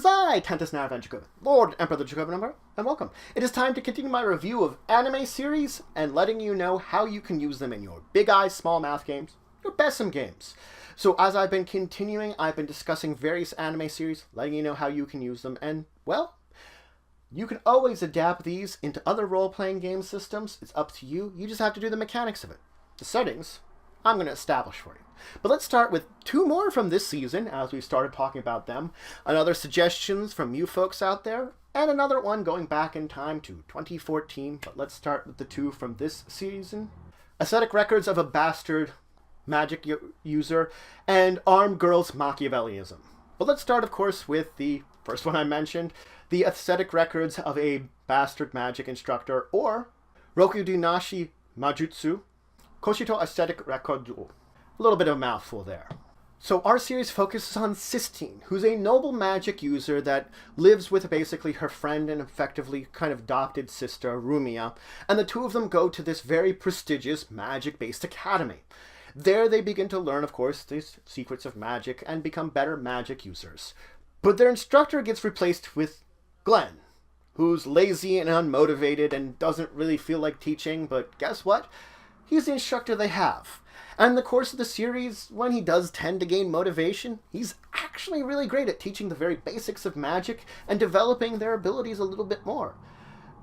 is I, Tentis Dracovin, Lord Emperor of the Dracovin Empire, and welcome. It is time to continue my review of anime series and letting you know how you can use them in your big eyes, small mouth games, your BESM games. So as I've been continuing, I've been discussing various anime series, letting you know how you can use them, and, well, you can always adapt these into other role-playing game systems. It's up to you. You just have to do the mechanics of it. The settings, I'm going to establish for you. But let's start with two more from this season, as we started talking about them. Another suggestions from you folks out there, and another one going back in time to 2014. But let's start with the two from this season. Aesthetic Records of a Bastard Magic User, and Armed Girls Machiavellism. But let's start, of course, with the first one I mentioned, the Aesthetic Records of a Bastard Magic Instructor, or Roku do Nashi Majutsu, Koushi to Aesthetic Rekoudo. A little bit of a mouthful there. So our series focuses on Sistine, who's a noble magic user that lives with basically her friend and effectively kind of adopted sister, Rumia, and the two of them go to this very prestigious magic-based academy. There they begin to learn, of course, the secrets of magic and become better magic users. But their instructor gets replaced with Glenn, who's lazy and unmotivated and doesn't really feel like teaching, but guess what? He's the instructor they have. And in the course of the series, when he does tend to gain motivation, he's actually really great at teaching the very basics of magic and developing their abilities a little bit more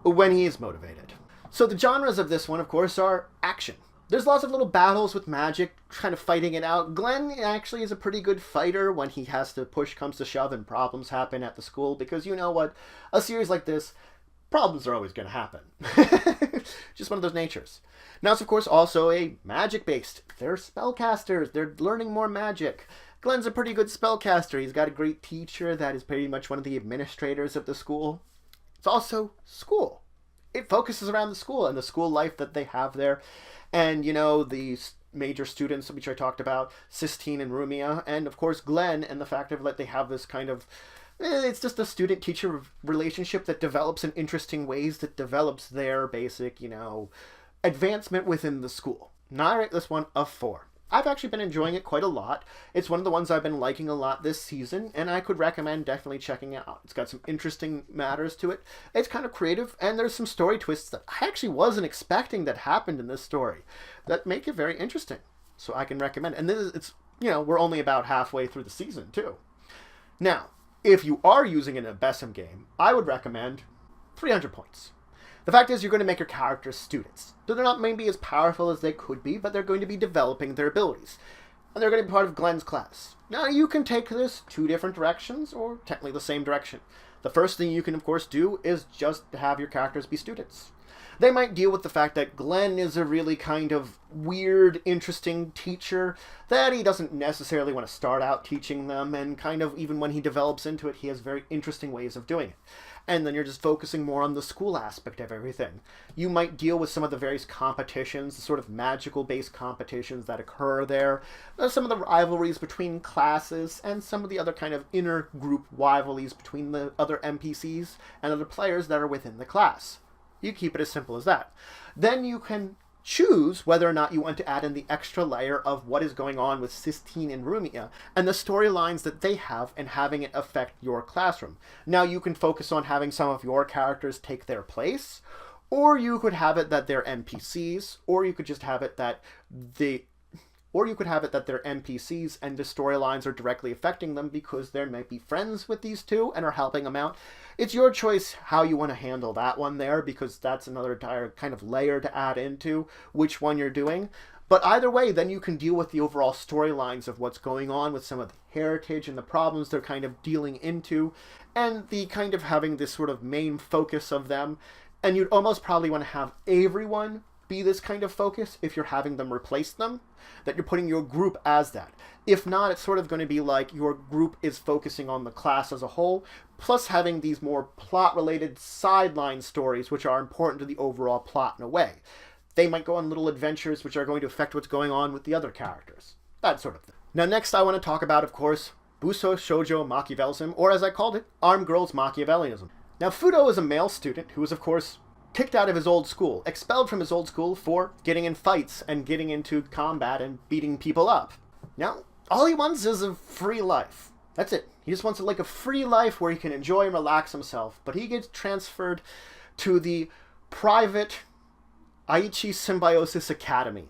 when he is motivated. So the genres of this one, of course, are action. There's lots of little battles with magic, kind of fighting it out. Glenn actually is a pretty good fighter when he has to push comes to shove and problems happen at the school, because you know what? A series like this, problems are always going to happen. Just one of those natures. Now it's, of course, also a magic-based. They're spellcasters. They're learning more magic. Glenn's a pretty good spellcaster. He's got a great teacher that is pretty much one of the administrators of the school. It's also school. It focuses around the school and the school life that they have there. And, you know, the major students, which I talked about, Sistine and Rumia, and, of course, Glenn, and the fact of that they have this kind of... It's just a student-teacher relationship that develops in interesting ways, that develops their basic, you know, advancement within the school. Now I rate this one a 4. I've actually been enjoying it quite a lot. It's one of the ones I've been liking a lot this season, and I could recommend definitely checking it out. It's got some interesting matters to it. It's kind of creative, and there's some story twists that I actually wasn't expecting that happened in this story that make it very interesting. So I can recommend it. And it's, you know, we're only about halfway through the season, too. Now, if you are using it in a BESM game, I would recommend 300 points. The fact is, you're going to make your characters students. So they're not maybe as powerful as they could be, but they're going to be developing their abilities. And they're going to be part of Glenn's class. Now, you can take this two different directions, or technically the same direction. The first thing you can, of course, do is just have your characters be students. They might deal with the fact that Glenn is a really kind of weird, interesting teacher, that he doesn't necessarily want to start out teaching them, and kind of even when he develops into it, he has very interesting ways of doing it. And then you're just focusing more on the school aspect of everything. You might deal with some of the various competitions, the sort of magical-based competitions that occur there, some of the rivalries between classes, and some of the other kind of inner-group rivalries between the other NPCs and other players that are within the class. You keep it as simple as that. Then you can choose whether or not you want to add in the extra layer of what is going on with Sistine and Rumia and the storylines that they have and having it affect your classroom. Now you can focus on having some of your characters take their place, or you could have it that they're NPCs, or you could just have it that they're NPCs and the storylines are directly affecting them because they might be friends with these two and are helping them out. It's your choice how you want to handle that one there, because that's another entire kind of layer to add into which one you're doing. But either way, then you can deal with the overall storylines of what's going on with some of the heritage and the problems they're kind of dealing into, and the kind of having this sort of main focus of them. And you'd almost probably want to have everyone be this kind of focus if you're having them replace them, that you're putting your group as that. If not, it's sort of going to be like your group is focusing on the class as a whole, plus having these more plot-related sideline stories which are important to the overall plot in a way. They might go on little adventures which are going to affect what's going on with the other characters. That sort of thing. Now next I want to talk about, of course, Busou Shoujo Machiavellism, or as I called it, Armed Girls Machiavellism. Now Fudo is a male student who is, of course, kicked out of his old school, expelled from his old school for getting in fights and getting into combat and beating people up. Now, all he wants is a free life. That's it. He just wants like a free life where he can enjoy and relax himself. But he gets transferred to the private Aichi Symbiosis Academy.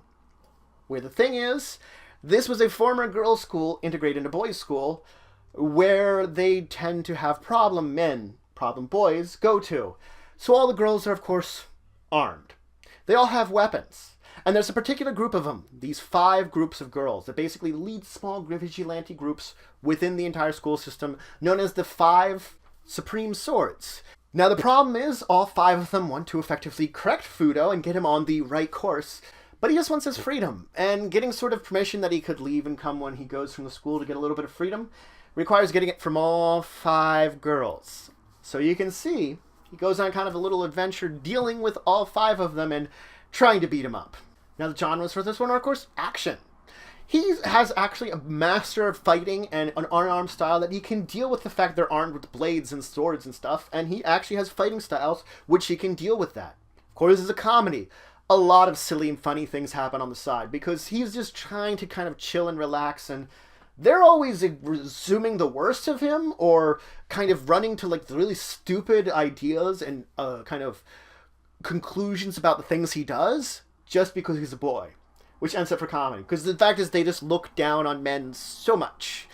Where the thing is, this was a former girls' school integrated into boys' school where they tend to have problem men, problem boys go to. So all the girls are, of course, armed. They all have weapons. And there's a particular group of them, these 5 groups of girls that basically lead small vigilante groups within the entire school system, known as the 5 Supreme Swords. Now the problem is, all 5 of them want to effectively correct Fudo and get him on the right course, but he just wants his freedom, and getting sort of permission that he could leave and come when he goes from the school to get a little bit of freedom requires getting it from all 5 girls. So you can see, he goes on kind of a little adventure dealing with all 5 of them and trying to beat him up. Now the genres for this one are, of course, action. He has actually a master of fighting and an unarmed style that he can deal with the fact they're armed with blades and swords and stuff, and he actually has fighting styles which he can deal with that. Of course, this is a comedy. A lot of silly and funny things happen on the side because he's just trying to kind of chill and relax, and they're always assuming the worst of him or kind of running to like really stupid ideas and kind of conclusions about the things he does just because he's a boy, which ends up for comedy. Because the fact is they just look down on men so much,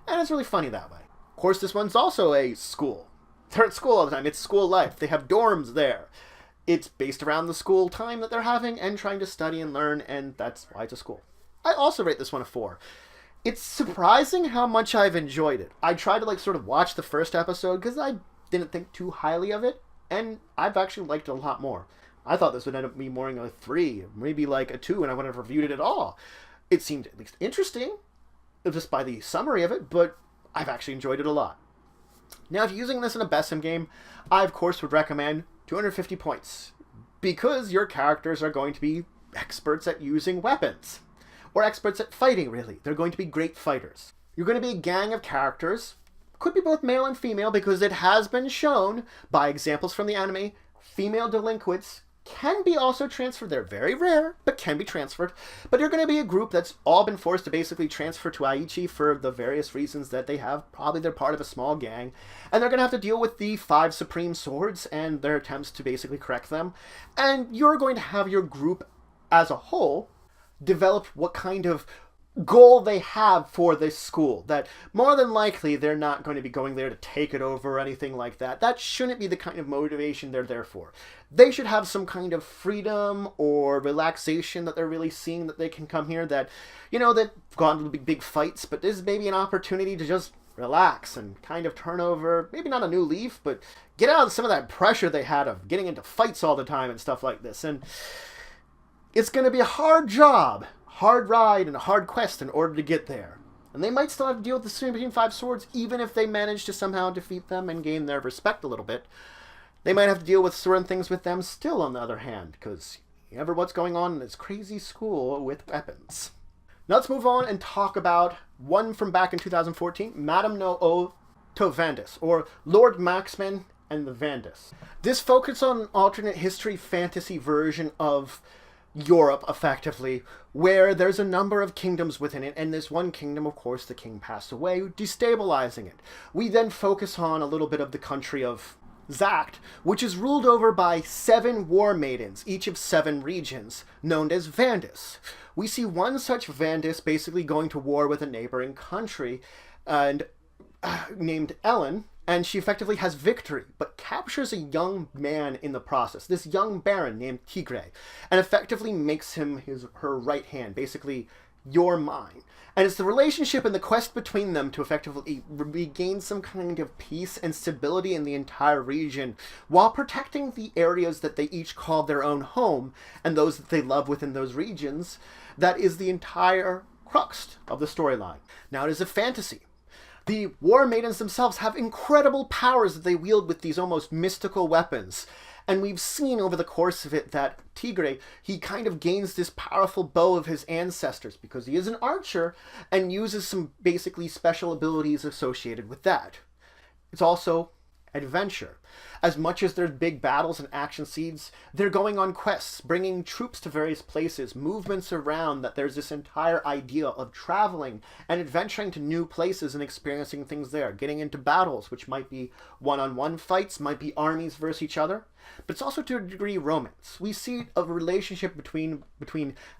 and it's really funny that way. Of course, this one's also a school. They're at school all the time. It's school life. They have dorms there. It's based around the school time that they're having and trying to study and learn, and that's why it's a school. I also rate this one a 4. It's surprising how much I've enjoyed it. I tried to like sort of watch the first episode because I didn't think too highly of it, and I've actually liked it a lot more. I thought this would end up being more like a 3, maybe like a 2, and I wouldn't have reviewed it at all. It seemed at least interesting, just by the summary of it, but I've actually enjoyed it a lot. Now, if you're using this in a BESM game, I, of course, would recommend 250 points, because your characters are going to be experts at using weapons, or experts at fighting, really. They're going to be great fighters. You're going to be a gang of characters, could be both male and female, because it has been shown by examples from the anime, female delinquents can be also transferred. They're very rare, but can be transferred. But you're going to be a group that's all been forced to basically transfer to Aichi for the various reasons that they have. Probably they're part of a small gang. And they're going to have to deal with the 5 Supreme Swords and their attempts to basically correct them. And you're going to have your group as a whole develop what kind of goal they have for this school, that more than likely they're not going to be going there to take it over or anything like that. That shouldn't be the kind of motivation they're there for. They should have some kind of freedom or relaxation that they're really seeing that they can come here, that, you know, they've gone to big fights, but this is maybe an opportunity to just relax and kind of turn over, maybe not a new leaf, but get out of some of that pressure they had of getting into fights all the time and stuff like this. And it's going to be a hard job, hard ride, and a hard quest in order to get there. And they might still have to deal with the Supreme 5 Swords, even if they manage to somehow defeat them and gain their respect a little bit. They might have to deal with certain things with them still, on the other hand, because you never know what's going on in this crazy school with weapons. Now let's move on and talk about one from back in 2014, Madame no O to Vanadis, or Lord Maxman and the Vanadis. This focuses on an alternate history fantasy version of Europe, effectively, where there's a number of kingdoms within it, and this one kingdom, of course, the king passed away, destabilizing it. We then focus on a little bit of the country of Zacht, which is ruled over by 7 war maidens, each of 7 regions, known as Vanadis. We see one such Vanadis basically going to war with a neighboring country, and named Ellen, and she effectively has victory, but captures a young man in the process, this young baron named Tigre, and effectively makes him her right hand, basically, you're mine. And it's the relationship and the quest between them to effectively regain some kind of peace and stability in the entire region, while protecting the areas that they each call their own home, and those that they love within those regions. That is the entire crux of the storyline. Now, it is a fantasy. The war maidens themselves have incredible powers that they wield with these almost mystical weapons. And we've seen over the course of it that Tigre, he kind of gains this powerful bow of his ancestors because he is an archer and uses some basically special abilities associated with that. It's also adventure. As much as there's big battles and action scenes, they're going on quests, bringing troops to various places, movements around, that there's this entire idea of traveling and adventuring to new places and experiencing things there, getting into battles, which might be one-on-one fights, might be armies versus each other, but it's also to a degree romance. We see a relationship between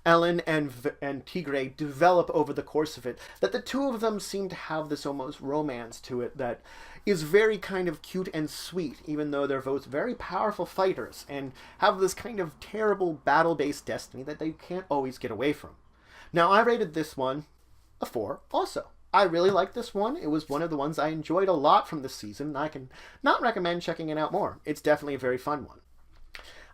Ellen and Tigre develop over the course of it, that the two of them seem to have this almost romance to it that is very kind of cute and sweet, even though they're both very powerful fighters and have this kind of terrible battle-based destiny that they can't always get away from. Now, I rated this one a 4 also. I really liked this one. It was one of the ones I enjoyed a lot from this season. I can not recommend checking it out more. It's definitely a very fun one.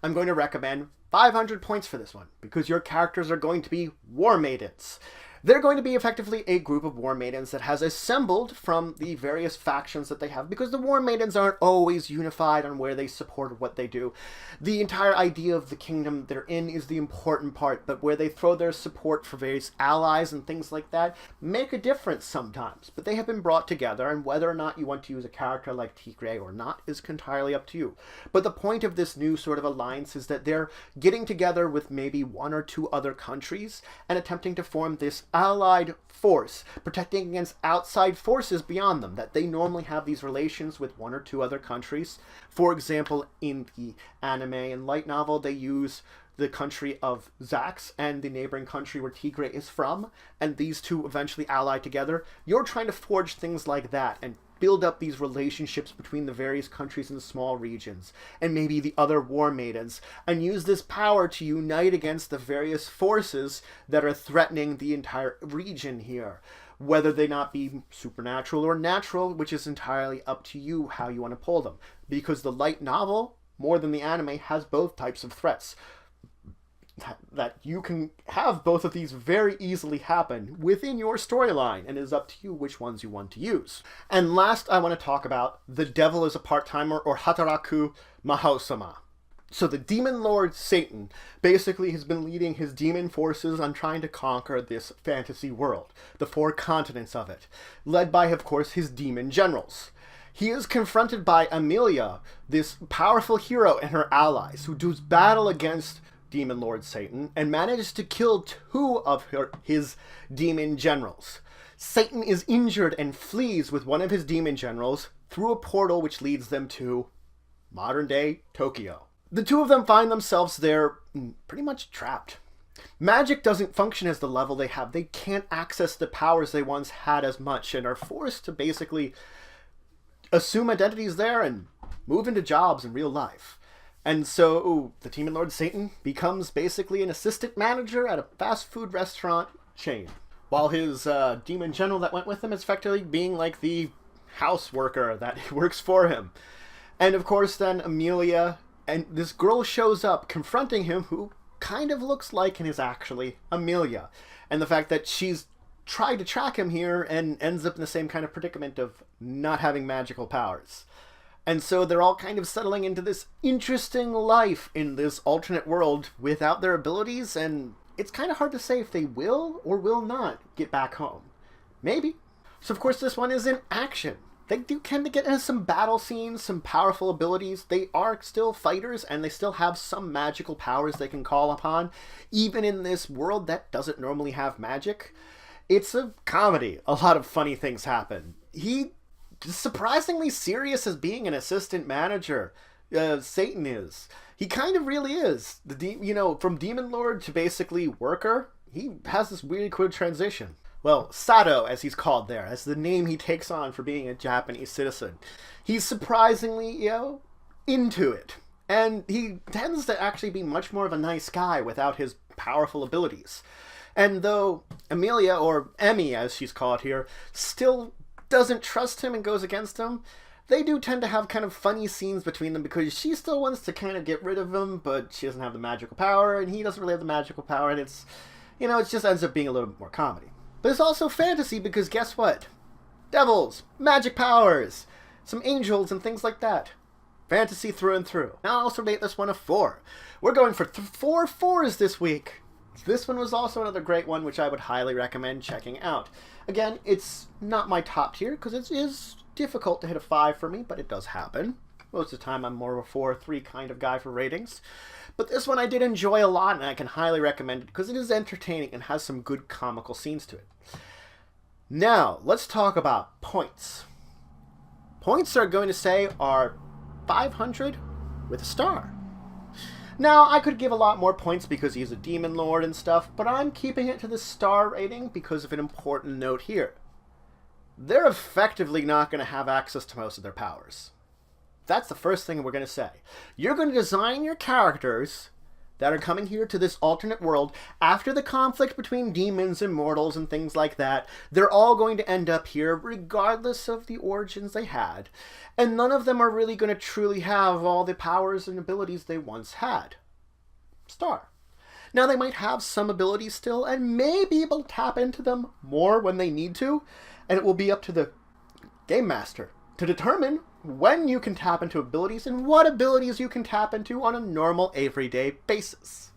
I'm going to recommend 500 points for this one, because your characters are going to be war maidens. They're going to be effectively a group of war maidens that has assembled from the various factions that they have, because the war maidens aren't always unified on where they support what they do. The entire idea of the kingdom they're in is the important part, but where they throw their support for various allies and things like that make a difference sometimes. But they have been brought together, and whether or not you want to use a character like Tigre or not is entirely up to you. But the point of this new sort of alliance is that they're getting together with maybe 1 or 2 other countries and attempting to form this allied force, protecting against outside forces beyond them, that they normally have these relations with 1 or 2 other countries. For example, in the anime and light novel, they use the country of Zax and the neighboring country where Tigre is from, and these two eventually ally together. You're trying to forge things like that and build up these relationships between the various countries and small regions, and maybe the other war maidens, and use this power to unite against the various forces that are threatening the entire region here, whether they not be supernatural or natural, which is entirely up to you how you want to pull them, because the light novel, more than the anime, has both types of threats. That you can have both of these very easily happen within your storyline, and it is up to you which ones you want to use. And last, I want to talk about The Devil is a Part-Timer, or Hataraku Maou-sama. So the demon lord Satan basically has been leading his demon forces on trying to conquer this fantasy world, the 4 continents of it, led by, of course, his demon generals. He is confronted by Amelia, this powerful hero, and her allies, who do battle against Demon Lord Satan and manages to kill 2 of his demon generals. Satan is injured and flees with one of his demon generals through a portal which leads them to modern-day Tokyo. The 2 of them find themselves there pretty much trapped. Magic doesn't function as the level they have. They can't access the powers they once had as much and are forced to basically assume identities there and move into jobs in real life. And so the Demon Lord Satan becomes basically an assistant manager at a fast food restaurant chain, while his demon general that went with him is effectively being like the house worker that works for him. And of course then Amelia, and this girl shows up confronting him, who kind of looks like and is actually Amelia. And the fact that she's tried to track him here and ends up in the same kind of predicament of not having magical powers. And so they're all kind of settling into this interesting life in this alternate world without their abilities, and it's kind of hard to say if they will or will not get back home. Maybe. So of course this one is in action. They do tend to get into some battle scenes, some powerful abilities. They are still fighters, and they still have some magical powers they can call upon, even in this world that doesn't normally have magic. It's a comedy. A lot of funny things happen. He surprisingly serious as being an assistant manager. Satan is. He kind of really is. From Demon Lord to basically worker, he has this weird quick transition. Well, Sato, as he's called there, as the name he takes on for being a Japanese citizen. He's surprisingly, into it. And he tends to actually be much more of a nice guy without his powerful abilities. And though Amelia, or Emmy as she's called here, still doesn't trust him and goes against him, they do tend to have kind of funny scenes between them, because she still wants to kind of get rid of him, but she doesn't have the magical power, and he doesn't really have the magical power, and it's, it just ends up being a little bit more comedy. But it's also fantasy, because guess what? Devils, magic powers, some angels and things like that. Fantasy through and through. Now I'll also rate this one a 4. We're going for 4 4s this week. This one was also another great one, which I would highly recommend checking out. Again, it's not my top tier, because it is difficult to hit a 5 for me, but it does happen. Most of the time, I'm more of a 4 or 3 kind of guy for ratings. But this one I did enjoy a lot, and I can highly recommend it because it is entertaining and has some good comical scenes to it. Now, let's talk about points. Points are going to say are 500 with a star. Now, I could give a lot more points because he's a demon lord and stuff, but I'm keeping it to the star rating because of an important note here. They're effectively not going to have access to most of their powers. That's the first thing we're going to say. You're going to design your characters that are coming here to this alternate world after the conflict between demons and mortals and things like that. They're all going to end up here regardless of the origins they had. And none of them are really going to truly have all the powers and abilities they once had. Star. Now they might have some abilities still and may be able to tap into them more when they need to. And it will be up to the game master to determine when you can tap into abilities and what abilities you can tap into on a normal everyday basis.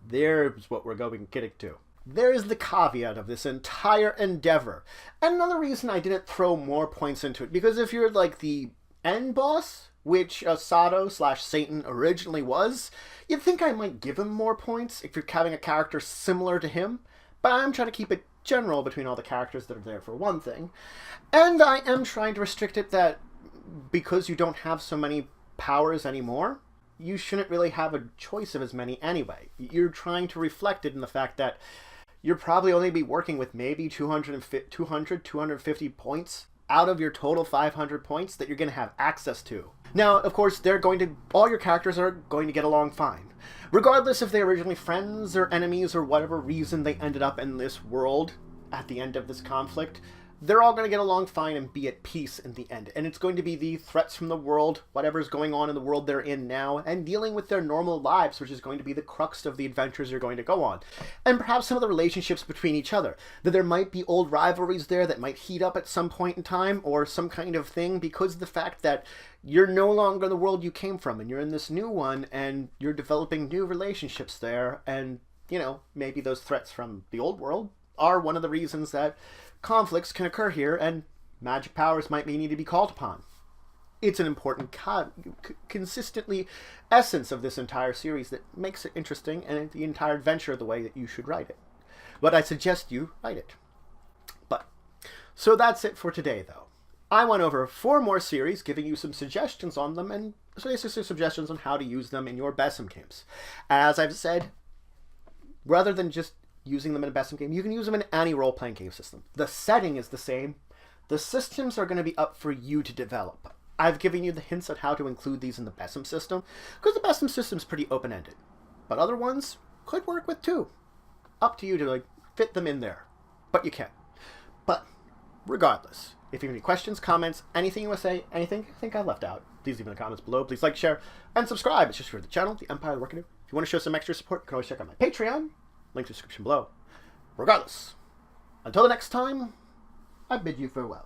There's what we're getting to. There's the caveat of this entire endeavor. Another reason I didn't throw more points into it, because if you're like the end boss, which Sato/Satan originally was, you'd think I might give him more points if you're having a character similar to him, but I'm trying to keep it general between all the characters that are there for one thing. And I am trying to restrict it that because you don't have so many powers anymore, you shouldn't really have a choice of as many anyway. You're trying to reflect it in the fact that you're probably only be working with maybe 250 points out of your total 500 points that you're going to have access to. Now, of course, all your characters are going to get along fine. Regardless if they're originally friends or enemies or whatever reason they ended up in this world at the end of this conflict, they're all going to get along fine and be at peace in the end. And it's going to be the threats from the world, whatever's going on in the world they're in now, and dealing with their normal lives, which is going to be the crux of the adventures you're going to go on. And perhaps some of the relationships between each other. That there might be old rivalries there that might heat up at some point in time, or some kind of thing, because of the fact that you're no longer in the world you came from, and you're in this new one, and you're developing new relationships there, and, you know, maybe those threats from the old world are one of the reasons that conflicts can occur here, and magic powers might need to be called upon. It's an important consistently essence of this entire series that makes it interesting, and the entire adventure the way that you should write it. But I suggest you write it. So that's it for today, though. I went over 4 more series, giving you some suggestions on them, and basically suggestions on how to use them in your BESM games. As I've said, rather than just using them in a BESM game, you can use them in any role-playing game system. The setting is the same. The systems are going to be up for you to develop. I've given you the hints on how to include these in the BESM system, because the BESM system is pretty open-ended. But other ones could work with too. Up to you to fit them in there. But you can. But regardless, if you have any questions, comments, anything you want to say, anything I think I left out, please leave in the comments below. Please like, share, and subscribe. It's just for the channel, the Empire Working. If you want to show some extra support, you can always check out my Patreon. Link to the description below. Regardless, until the next time, I bid you farewell.